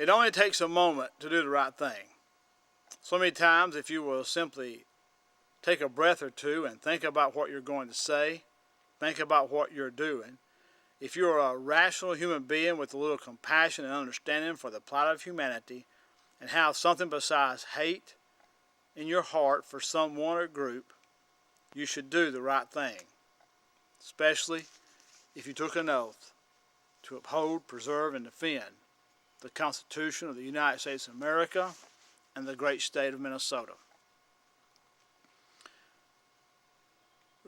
It only takes a moment to do the right thing. So many times, if you will simply take a breath or two and think about what you're going to say, think about what you're doing. If you're a rational human being with a little compassion and understanding for the plight of humanity, and have something besides hate in your heart for someone or group, you should do the right thing, especially if you took an oath to uphold, preserve, and defend the Constitution of the United States of America and the great state of Minnesota.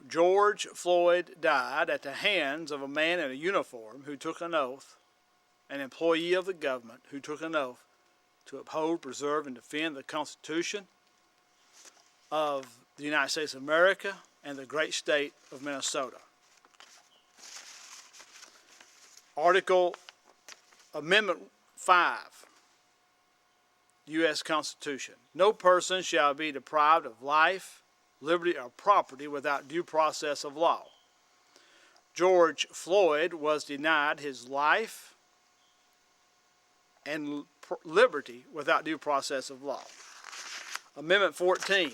George Floyd died at the hands of a man in a uniform who took an oath, an employee of the government who took an oath to uphold, preserve, and defend the Constitution of the United States of America and the great state of Minnesota. Amendment 5, U.S. Constitution. No person shall be deprived of life, liberty, or property without due process of law. George Floyd was denied his life and liberty without due process of law. Amendment 14.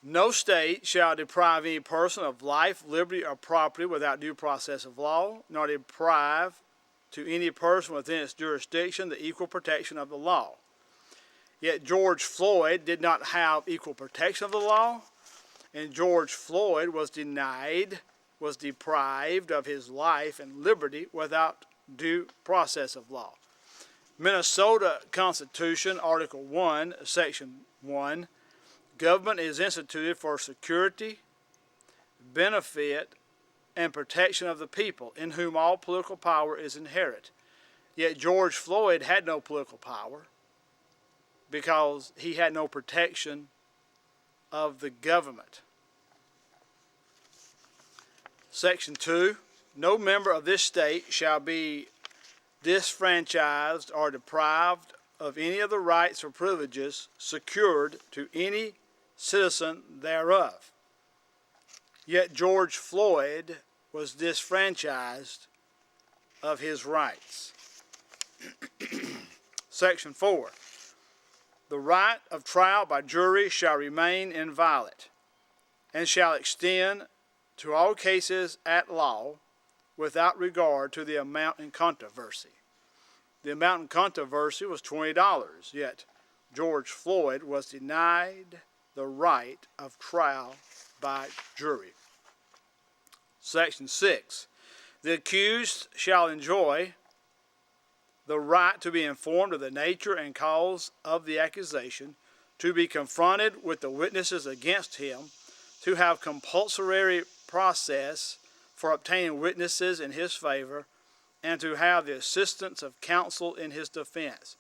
No state shall deprive any person of life, liberty, or property without due process of law, nor deprive to any person within its jurisdiction the equal protection of the law. Yet George Floyd did not have equal protection of the law, and George Floyd was deprived of his life and liberty without due process of law. Minnesota Constitution, Article 1, Section 1, government is instituted for security, benefit, and protection of the people, in whom all political power is inherent. Yet George Floyd had no political power because he had no protection of the government. Section 2, no member of this state shall be disfranchised or deprived of any of the rights or privileges secured to any citizen thereof. Yet George Floyd was disfranchised of his rights. Section 4. The right of trial by jury shall remain inviolate, and shall extend to all cases at law without regard to the amount in controversy. The amount in controversy was $20, yet George Floyd was denied the right of trial by jury. Section 6. The accused shall enjoy the right to be informed of the nature and cause of the accusation, to be confronted with the witnesses against him, to have compulsory process for obtaining witnesses in his favor, and to have the assistance of counsel in his defense.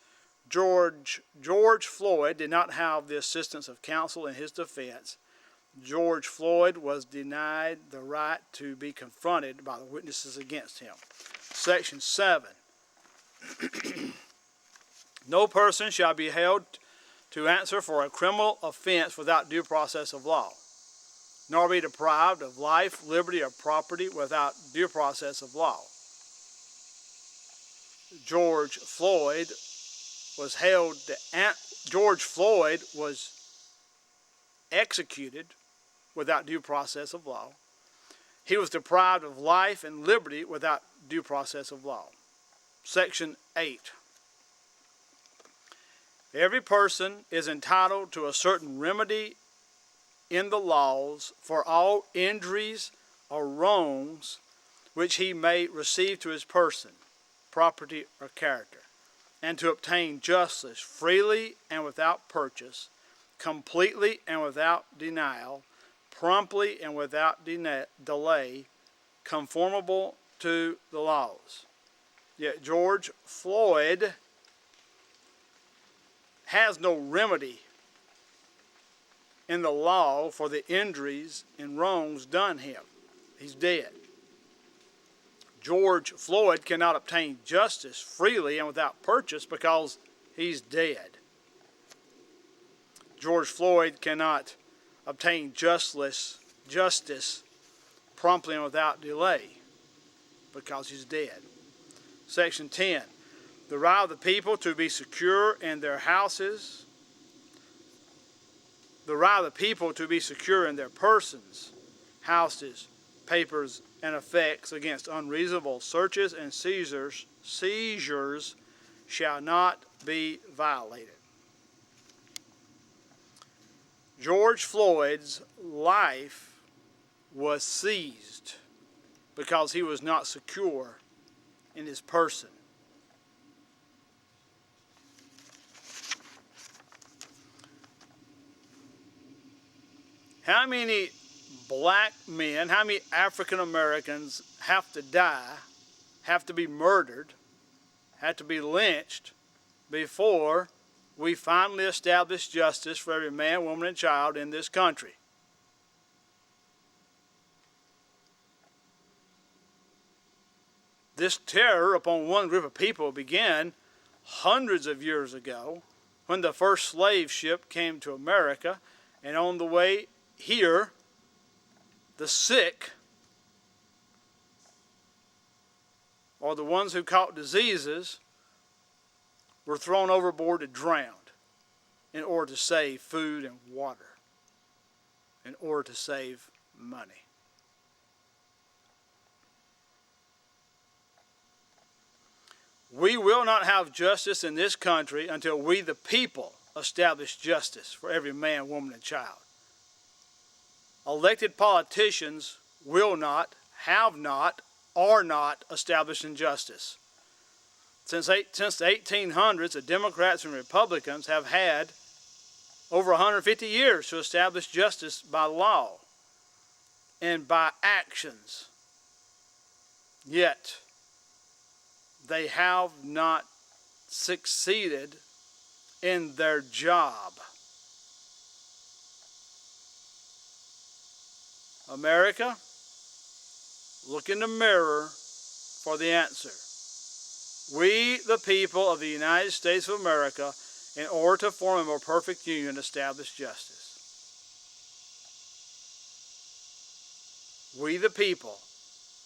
George Floyd did not have the assistance of counsel in his defense. George Floyd was denied the right to be confronted by the witnesses against him. Section 7. No person shall be held to answer for a criminal offense without due process of law, nor be deprived of life, liberty, or property without due process of law. George Floyd was executed without due process of law. He was deprived of life and liberty without due process of law. Section 8. Every person is entitled to a certain remedy in the laws for all injuries or wrongs which he may receive to his person, property, or character, and to obtain justice freely and without purchase, completely and without denial, promptly and without delay, conformable to the laws. Yet George Floyd has no remedy in the law for the injuries and wrongs done him. He's dead. George Floyd cannot obtain justice freely and without purchase because he's dead. George Floyd cannot obtain justice promptly and without delay because he's dead. Section 10. the right of the people to be secure in their houses, the right of the people to be secure in their persons, houses, papers, and effects against unreasonable searches and seizures shall not be violated. George Floyd's life was seized because he was not secure in his person. How many black men, how many African Americans have to die, have to be murdered, have to be lynched before we finally establish justice for every man, woman, and child in this country? This terror upon one group of people began hundreds of years ago when the first slave ship came to America, and on the way here, the sick, or the ones who caught diseases, were thrown overboard and drowned in order to save food and water, in order to save money. We will not have justice in this country until we, the people, establish justice for every man, woman, and child. Elected politicians will not, have not, are not establishing justice. Since the 1800s, the Democrats and Republicans have had over 150 years to establish justice by law and by actions. Yet, they have not succeeded in their job. America, look in the mirror for the answer. We, the people of the United States of America, in order to form a more perfect union, establish justice. We, the people,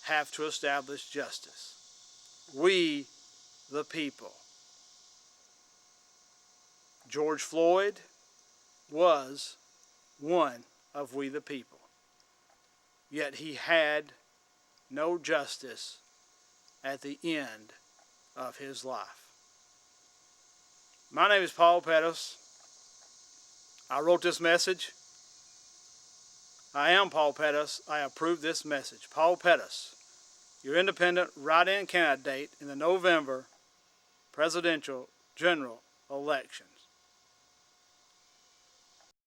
have to establish justice. We, the people. George Floyd was one of we, the people. Yet he had no justice at the end of his life. My name is Paul Pettis. I wrote this message. I am Paul Pettis. I approve this message. Paul Pettis, your independent write-in candidate in the November presidential general elections.